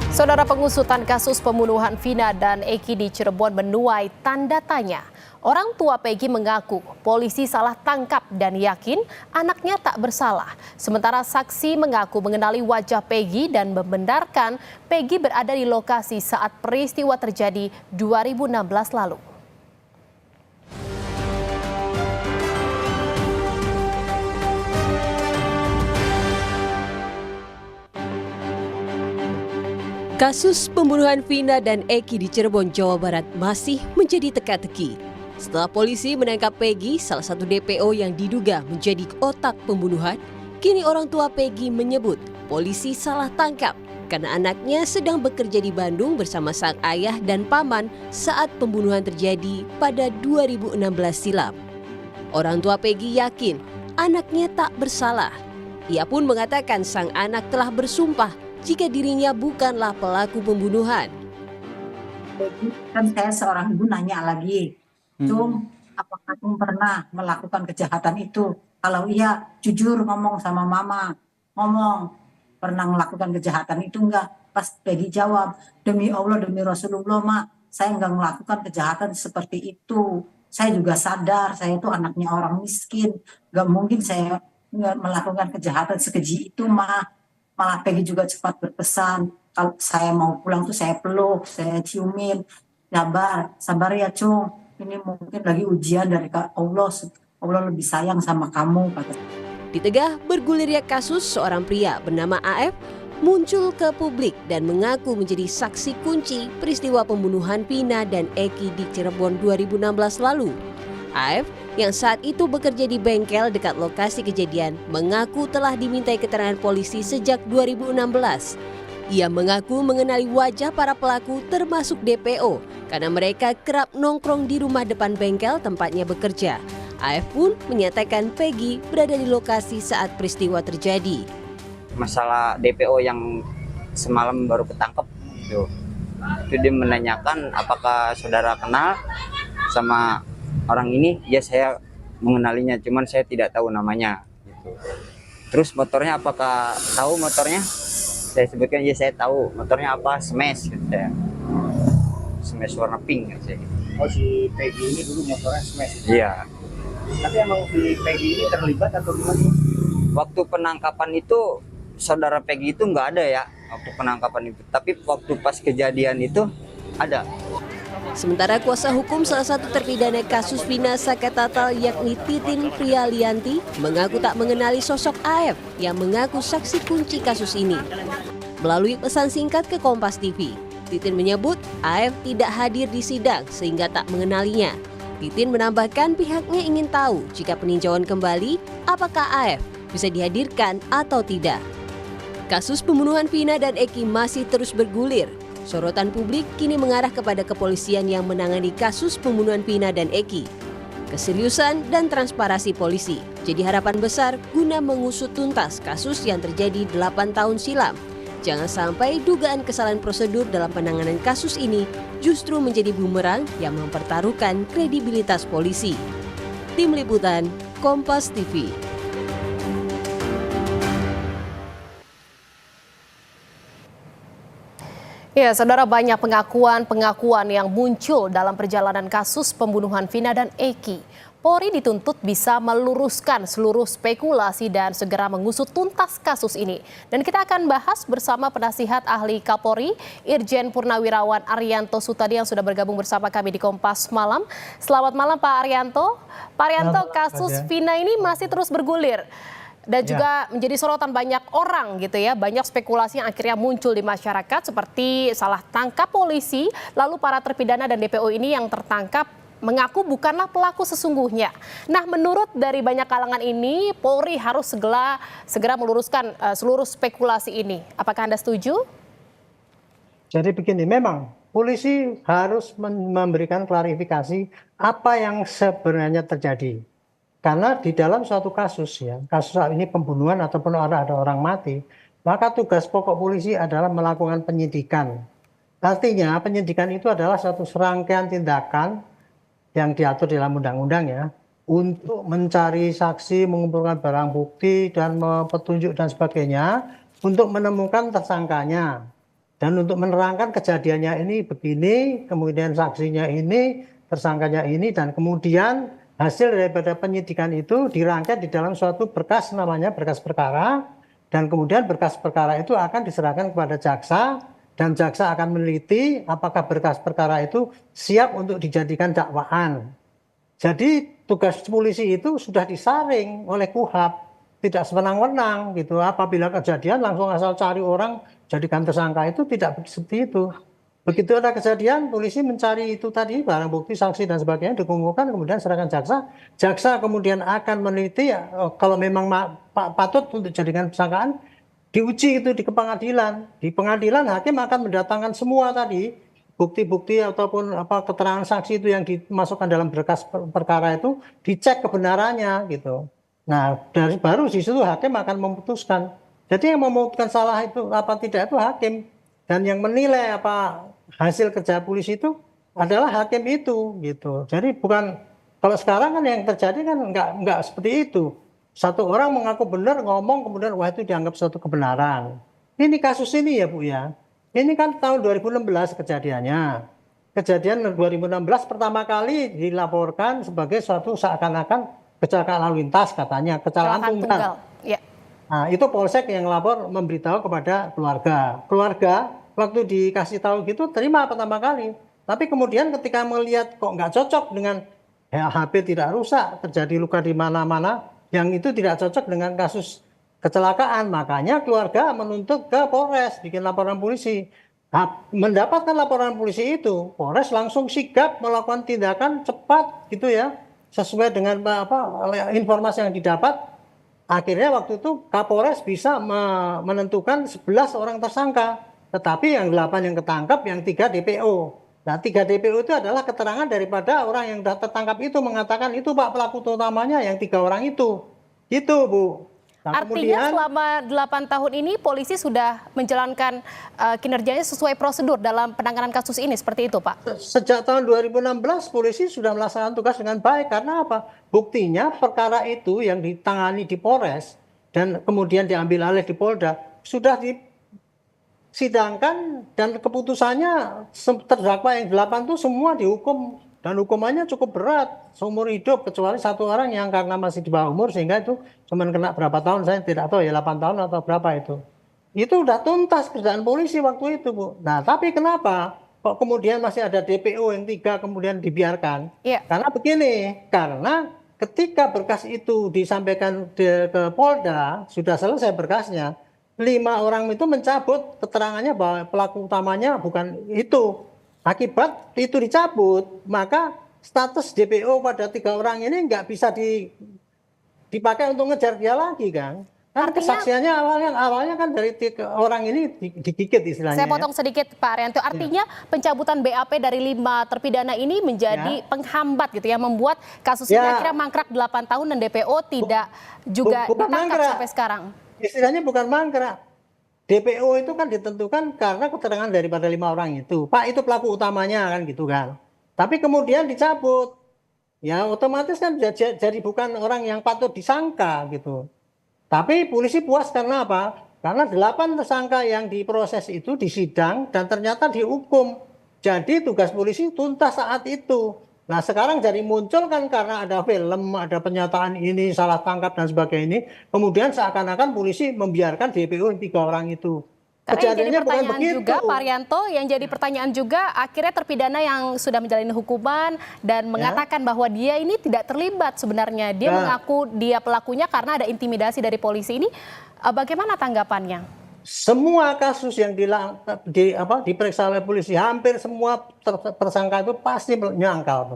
Saudara, pengusutan kasus pembunuhan Vina dan Eki di Cirebon menuai tanda tanya. Orang tua Peggy mengaku polisi salah tangkap dan yakin anaknya tak bersalah. Sementara saksi mengaku mengenali wajah Peggy dan membenarkan Peggy berada di lokasi saat peristiwa terjadi 2016 lalu. Kasus pembunuhan Vina dan Eki di Cirebon, Jawa Barat masih menjadi teka-teki. Setelah polisi menangkap Peggy, salah satu DPO yang diduga menjadi otak pembunuhan, kini orang tua Peggy menyebut polisi salah tangkap karena anaknya sedang bekerja di Bandung bersama sang ayah dan paman saat pembunuhan terjadi pada 2016 silam. Orang tua Peggy yakin anaknya tak bersalah. Ia pun mengatakan sang anak telah bersumpah jika dirinya bukanlah pelaku pembunuhan. Kan saya seorang ibu nanya lagi, Tung, apakah Tung pernah melakukan kejahatan itu? Kalau iya, jujur ngomong sama mama, ngomong pernah melakukan kejahatan itu enggak? Pas Peggy jawab, demi Allah, demi Rasulullah, Mak, saya enggak melakukan kejahatan seperti itu. Saya juga sadar, saya itu anaknya orang miskin, enggak mungkin saya melakukan kejahatan sekeji itu, Mak. Malah Peggy juga cepat berpesan, kalau saya mau pulang tuh saya peluk, saya ciumin, sabar ya Cung, ini mungkin lagi ujian dari Allah, Allah lebih sayang sama kamu, kata. Di tengah bergulirnya kasus, seorang pria bernama AF muncul ke publik dan mengaku menjadi saksi kunci peristiwa pembunuhan Vina dan Eki di Cirebon 2016 lalu. AF yang saat itu bekerja di bengkel dekat lokasi kejadian mengaku telah dimintai keterangan polisi sejak 2016. Ia mengaku mengenali wajah para pelaku termasuk DPO karena mereka kerap nongkrong di rumah depan bengkel tempatnya bekerja. AF pun menyatakan Peggy berada di lokasi saat peristiwa terjadi. Masalah DPO yang semalam baru ketangkep itu dia menanyakan apakah saudara kenal sama orang ini. Ya, saya mengenalinya, cuman saya tidak tahu namanya gitu. Terus motornya apakah tahu motornya? Saya sebutkan ya saya tahu motornya apa, Smash gitu saya. Smash warna pink gitu. Oh, si Peggy ini dulu motornya Smash? Iya. Tapi emang si Peggy ini terlibat atau gimana? Waktu penangkapan itu saudara Peggy itu nggak ada ya waktu penangkapan itu. Tapi waktu pas kejadian itu ada. Sementara kuasa hukum salah satu terpidana kasus Vina Sakatatal yakni Titin Prialianti mengaku tak mengenali sosok AF yang mengaku saksi kunci kasus ini. Melalui pesan singkat ke Kompas TV, Titin menyebut AF tidak hadir di sidang sehingga tak mengenalinya. Titin menambahkan pihaknya ingin tahu jika peninjauan kembali apakah AF bisa dihadirkan atau tidak. Kasus pembunuhan Vina dan Eki masih terus bergulir. Sorotan publik kini mengarah kepada kepolisian yang menangani kasus pembunuhan Vina dan Eki. Keseriusan dan transparansi polisi jadi harapan besar guna mengusut tuntas kasus yang terjadi 8 tahun silam. Jangan sampai dugaan kesalahan prosedur dalam penanganan kasus ini justru menjadi bumerang yang mempertaruhkan kredibilitas polisi. Tim Liputan, Kompas TV. Ya, saudara, banyak pengakuan yang muncul dalam perjalanan kasus pembunuhan Vina dan Eki. Polri dituntut bisa meluruskan seluruh spekulasi dan segera mengusut tuntas kasus ini. Dan kita akan bahas bersama penasihat ahli Kapolri, Irjen Purnawirawan Arianto Sutadi yang sudah bergabung bersama kami di Kompas Malam. Selamat malam Pak Arianto. Pak Arianto, kasus Vina ini masih terus bergulir. Dan juga menjadi sorotan banyak orang gitu ya, banyak spekulasi yang akhirnya muncul di masyarakat seperti salah tangkap polisi, lalu para terpidana dan DPO ini yang tertangkap mengaku bukanlah pelaku sesungguhnya. Nah, menurut dari banyak kalangan ini, Polri harus segera meluruskan seluruh spekulasi ini. Apakah Anda setuju? Jadi begini, memang polisi harus memberikan klarifikasi apa yang sebenarnya terjadi. Karena di dalam suatu kasus ya, kasus ini pembunuhan ataupun ada orang mati, maka tugas pokok polisi adalah melakukan penyidikan. Artinya penyidikan itu adalah satu serangkaian tindakan yang diatur dalam undang-undang ya, untuk mencari saksi, mengumpulkan barang bukti dan petunjuk dan sebagainya untuk menemukan tersangkanya. Dan untuk menerangkan kejadiannya ini begini, kemudian saksinya ini, tersangkanya ini, dan kemudian hasil daripada penyidikan itu dirangkai di dalam suatu berkas namanya berkas perkara, dan kemudian berkas perkara itu akan diserahkan kepada jaksa, dan jaksa akan meneliti apakah berkas perkara itu siap untuk dijadikan dakwaan. Jadi tugas polisi itu sudah disaring oleh KUHP, tidak sewenang-wenang gitu. Apabila kejadian langsung asal cari orang jadikan tersangka, itu tidak seperti itu. Begitu ada kejadian, polisi mencari itu tadi barang bukti, saksi dan sebagainya, dikumpulkan, kemudian serahkan jaksa. Jaksa kemudian akan meneliti kalau memang patut untuk dijadikan tersangkaan, diuji itu di pengadilan. Di pengadilan hakim akan mendatangkan semua tadi bukti-bukti ataupun keterangan saksi itu yang dimasukkan dalam berkas perkara itu, dicek kebenarannya gitu. Nah, baru di situ hakim akan memutuskan. Jadi yang memutuskan salah itu apa tidak itu hakim, dan yang menilai apa hasil kerja polisi itu adalah hakim itu gitu. Jadi bukan, kalau sekarang kan yang terjadi kan enggak seperti itu. Satu orang mengaku benar ngomong, kemudian wah itu dianggap suatu kebenaran. Ini kasus ini ya Bu ya. Ini kan tahun 2016 kejadiannya. Kejadian 2016 pertama kali dilaporkan sebagai suatu seakan-akan kecelakaan lalu lintas, katanya kecelakaan tunggal. Ya. Nah, itu polsek yang lapor memberitahu kepada keluarga. Keluarga waktu dikasih tahu gitu terima pertama kali. Tapi kemudian ketika melihat kok nggak cocok dengan HP tidak rusak, terjadi luka di mana-mana, yang itu tidak cocok dengan kasus kecelakaan, makanya keluarga menuntut ke Polres, bikin laporan polisi. Nah, mendapatkan laporan polisi itu, Polres langsung sigap melakukan tindakan cepat gitu ya, sesuai dengan informasi yang didapat. Akhirnya waktu itu Kapolres bisa menentukan 11 orang tersangka, tetapi yang 8 yang ketangkap, yang 3 DPO. Nah, 3 DPO itu adalah keterangan daripada orang yang tertangkap itu, mengatakan itu Pak pelaku utamanya yang 3 orang itu. Gitu Bu. Nah, Artinya selama 8 tahun ini polisi sudah menjalankan kinerjanya sesuai prosedur dalam penanganan kasus ini, seperti itu Pak? Sejak tahun 2016 polisi sudah melaksanakan tugas dengan baik. Karena apa? Buktinya perkara itu yang ditangani di Polres dan kemudian diambil alih di Polda sudah disidangkan, dan keputusannya terdakwa yang 8 itu semua dihukum, dan hukumannya cukup berat, seumur hidup, kecuali 1 orang yang karena masih di bawah umur sehingga itu cuma kena berapa tahun, saya tidak tahu ya, 8 tahun atau berapa itu. Itu udah tuntas kerjaan polisi waktu itu Bu. Nah tapi kenapa kok kemudian masih ada DPO yang 3 kemudian dibiarkan? Iya. Karena begini, karena ketika berkas itu disampaikan ke Polda, sudah selesai berkasnya, 5 orang itu mencabut keterangannya bahwa pelaku utamanya bukan itu. Akibat itu dicabut, maka status DPO pada 3 orang ini nggak bisa dipakai untuk ngejar dia lagi kan. Kan kesaksiannya awalnya kan dari 3 orang ini digigit istilahnya. Saya potong sedikit Pak Arianto. Artinya pencabutan BAP dari 5 terpidana ini menjadi penghambat gitu ya, membuat kasus ini akhirnya mangkrak 8 tahun dan DPO tidak juga ditangkap sampai sekarang. Istilahnya bukan mangkrak. DPO itu kan ditentukan karena keterangan daripada 5 orang itu. Pak itu pelaku utamanya kan gitu kan. Tapi kemudian dicabut. Ya otomatis kan jadi bukan orang yang patut disangka gitu. Tapi polisi puas karena apa? Karena 8 tersangka yang diproses itu disidang dan ternyata dihukum. Jadi tugas polisi tuntas saat itu. Nah sekarang jadi muncul kan karena ada film, ada pernyataan ini, salah tangkap dan sebagainya ini. Kemudian seakan-akan polisi membiarkan DPO 3 orang itu. Karena yang jadi pertanyaan juga Pak Arianto, yang jadi pertanyaan juga akhirnya terpidana yang sudah menjalani hukuman dan mengatakan bahwa dia ini tidak terlibat sebenarnya. Dia mengaku dia pelakunya karena ada intimidasi dari polisi ini. Bagaimana tanggapannya? Semua kasus yang diperiksa oleh polisi, hampir semua tersangka itu pasti menyangkal,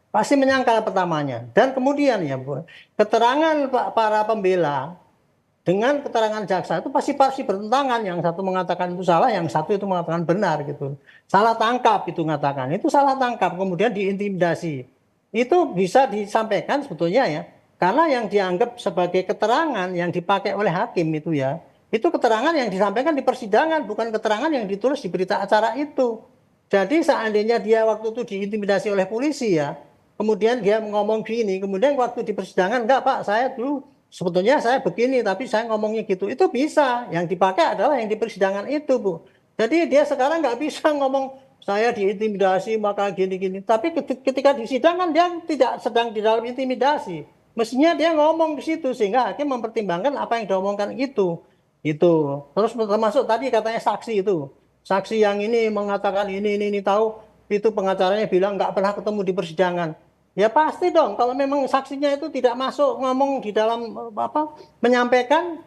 pasti menyangkal pertamanya. Dan kemudian ya Bu, keterangan para pembela dengan keterangan jaksa itu pasti bertentangan. Yang satu mengatakan itu salah, yang satu itu mengatakan benar gitu. Salah tangkap itu mengatakan, itu salah tangkap, kemudian diintimidasi. Itu bisa disampaikan sebetulnya ya, karena yang dianggap sebagai keterangan yang dipakai oleh hakim itu ya, itu keterangan yang disampaikan di persidangan, bukan keterangan yang ditulis di berita acara itu. Jadi seandainya dia waktu itu diintimidasi oleh polisi ya, kemudian dia ngomong gini, kemudian waktu di persidangan, enggak Pak, saya dulu sebetulnya saya begini, tapi saya ngomongnya gitu. Itu bisa, yang dipakai adalah yang di persidangan itu Bu. Jadi dia sekarang nggak bisa ngomong saya diintimidasi maka gini-gini. Tapi ketika di sidang kan dia tidak sedang di dalam intimidasi. Mestinya dia ngomong di situ sehingga hakim mempertimbangkan apa yang diomongkan itu. Itu. Terus termasuk tadi katanya saksi itu. Saksi yang ini mengatakan ini tahu itu pengacaranya bilang nggak pernah ketemu di persidangan. Ya pasti dong kalau memang saksinya itu tidak masuk ngomong di dalam menyampaikan.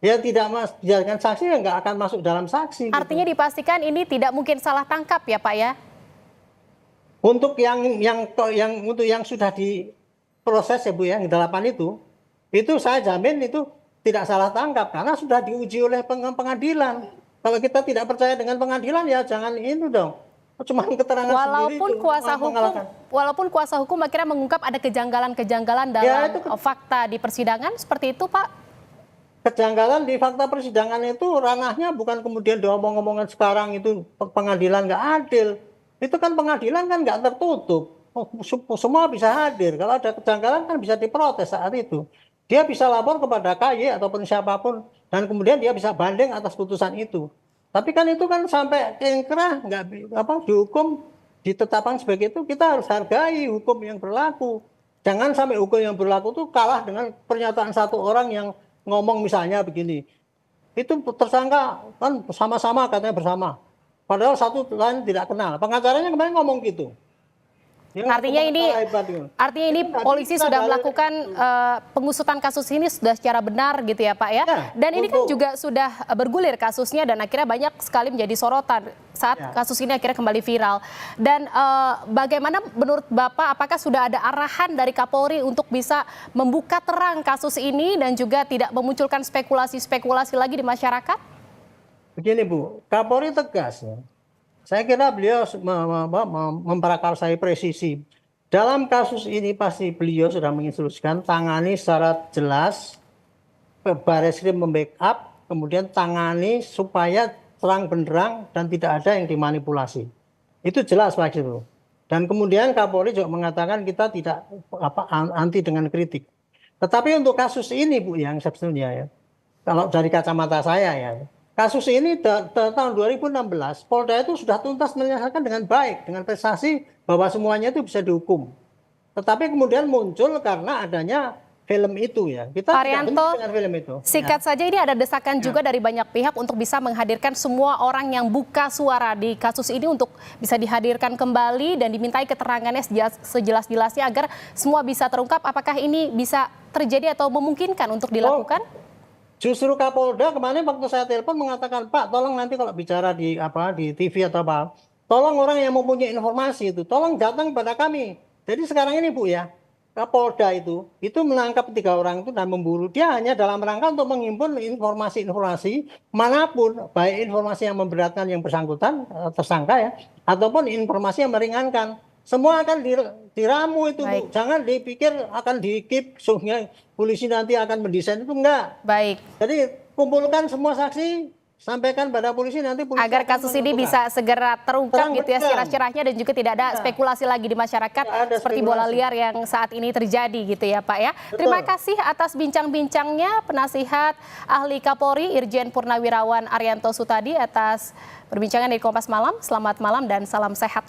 Ya tidak dijadikan saksi ya nggak akan masuk dalam saksi. Artinya gitu. dipastikan ini tidak mungkin salah tangkap ya Pak ya? Untuk untuk yang sudah diproses ya Bu ya, yang 8 itu saya jamin itu tidak salah tangkap karena sudah diuji oleh pengadilan. Kalau kita tidak percaya dengan pengadilan ya jangan itu dong. Cuma keterangan sendiri itu walaupun kuasa hukum akhirnya mengungkap ada kejanggalan-kejanggalan dalam ya, fakta di persidangan seperti itu Pak? Kejanggalan di fakta persidangan itu ranahnya bukan kemudian diomong-omongan sekarang itu pengadilan nggak adil. Itu kan pengadilan kan nggak tertutup. Semua bisa hadir. Kalau ada kejanggalan kan bisa diprotes saat itu. Dia bisa lapor kepada KY ataupun siapapun dan kemudian dia bisa banding atas putusan itu. Tapi kan itu kan sampai ingkrah nggak dihukum ditetapkan sebagai itu kita harus hargai hukum yang berlaku. Jangan sampai hukum yang berlaku itu kalah dengan pernyataan satu orang yang ngomong misalnya begini, itu tersangka kan sama-sama katanya bersama, padahal satu lain tidak kenal. Pengacaranya kemarin ngomong gitu. Artinya ini polisi sudah melakukan pengusutan kasus ini sudah secara benar gitu ya Pak ya. Dan ini kan juga sudah bergulir kasusnya dan akhirnya banyak sekali menjadi sorotan saat kasus ini akhirnya kembali viral. Dan bagaimana menurut Bapak, apakah sudah ada arahan dari Kapolri untuk bisa membuka terang kasus ini dan juga tidak memunculkan spekulasi-spekulasi lagi di masyarakat? Begini Bu, Kapolri tegas ya. Saya kira beliau memprakarsai presisi. Dalam kasus ini pasti beliau sudah menginstruksikan tangani secara jelas, Barreskrim membackup, kemudian tangani supaya terang benderang dan tidak ada yang dimanipulasi. Itu jelas Pak itu. Dan kemudian Kapolri juga mengatakan kita tidak anti dengan kritik. Tetapi untuk kasus ini Bu yang sebetulnya ya, kalau dari kacamata saya ya, kasus ini tahun 2016, Polda itu sudah tuntas menyelesaikan dengan baik, dengan prestasi bahwa semuanya itu bisa dihukum. Tetapi kemudian muncul karena adanya film itu ya. Kita Arianto, tidak dengan film itu. Singkat saja ini ada desakan juga dari banyak pihak untuk bisa menghadirkan semua orang yang buka suara di kasus ini untuk bisa dihadirkan kembali dan dimintai keterangannya sejelas-jelasnya agar semua bisa terungkap. Apakah ini bisa terjadi atau memungkinkan untuk dilakukan? Justru Kapolda kemarin waktu saya telepon mengatakan, Pak, tolong nanti kalau bicara di TV atau apa, tolong orang yang mempunyai informasi itu, tolong datang pada kami. Jadi sekarang ini Bu ya, Kapolda itu menangkap 3 orang itu dan memburu. Dia hanya dalam rangka untuk menghimpun informasi-informasi manapun, baik informasi yang memberatkan yang bersangkutan, tersangka ya, ataupun informasi yang meringankan. Semua akan diramu itu Bu. Jangan dipikir akan di-keep sehingga polisi nanti akan mendesain, itu enggak. Baik. Jadi kumpulkan semua saksi, sampaikan pada polisi nanti polisi agar kasus ini bisa segera terungkap gitu ya cerah-cerahnya dan juga tidak ada spekulasi lagi di masyarakat seperti bola liar yang saat ini terjadi gitu ya Pak ya. Betul. Terima kasih atas bincang-bincangnya penasihat ahli Kapolri Irjen Purnawirawan Arianto Sutadi atas perbincangan dari Kompas Malam. Selamat malam dan salam sehat.